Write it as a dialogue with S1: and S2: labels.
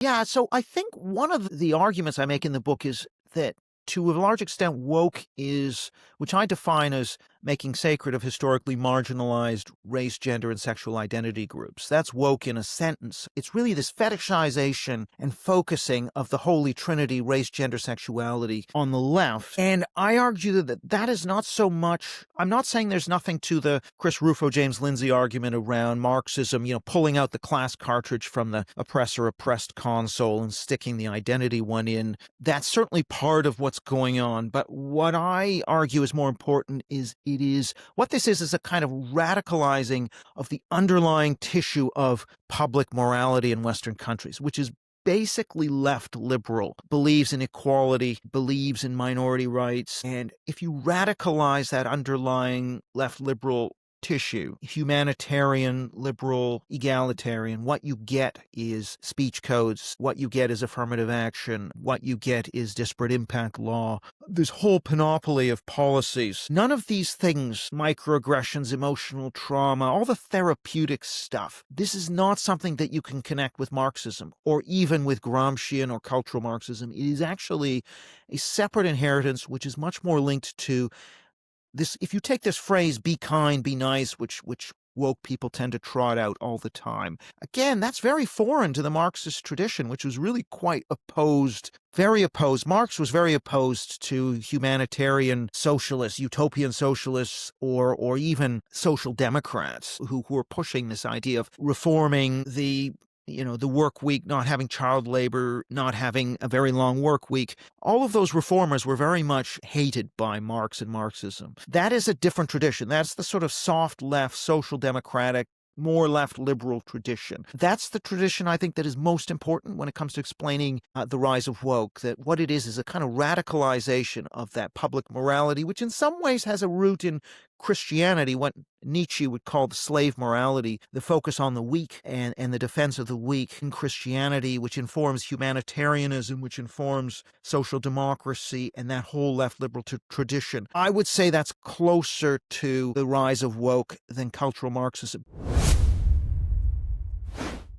S1: Yeah, so I think one of the arguments I make in the book is that to a large extent, woke is, which I define as making sacred of historically marginalized race, gender, and sexual identity groups. That's woke in a sentence. It's really this fetishization and focusing of the holy trinity, race, gender, sexuality on the left. And I argue that that is not so much, I'm not saying there's nothing to the Chris Rufo, James Lindsay argument around Marxism, pulling out the class cartridge from the oppressor-oppressed console and sticking the identity one in. That's certainly part of what's going on. But what I argue is more important is what this is a kind of radicalizing of the underlying tissue of public morality in Western countries, which is basically left liberal, believes in equality, believes in minority rights. And if you radicalize that underlying left liberal tissue, humanitarian, liberal, egalitarian, what you get is speech codes, what you get is affirmative action, what you get is disparate impact law, this whole panoply of policies. None of these things, microaggressions, emotional trauma, all the therapeutic stuff, this is not something that you can connect with Marxism or even with Gramscian or cultural Marxism. It is actually a separate inheritance which is much more linked to this. If you take this phrase, be kind, be nice, which woke people tend to trot out all the time, again, that's very foreign to the Marxist tradition, which was really quite opposed, very opposed. Marx was very opposed to humanitarian socialists, utopian socialists, or even social democrats who were pushing this idea of reforming the work week, not having child labor, not having a very long work week. All of those reformers were very much hated by Marx and Marxism. That is a different tradition. That's the sort of soft left, social democratic, more left liberal tradition. That's the tradition I think that is most important when it comes to explaining the rise of woke, that what it is a kind of radicalization of that public morality, which in some ways has a root in Christianity, what Nietzsche would call the slave morality, the focus on the weak and the defense of the weak in Christianity, which informs humanitarianism, which informs social democracy and that whole left liberal tradition. I would say that's closer to the rise of woke than cultural Marxism.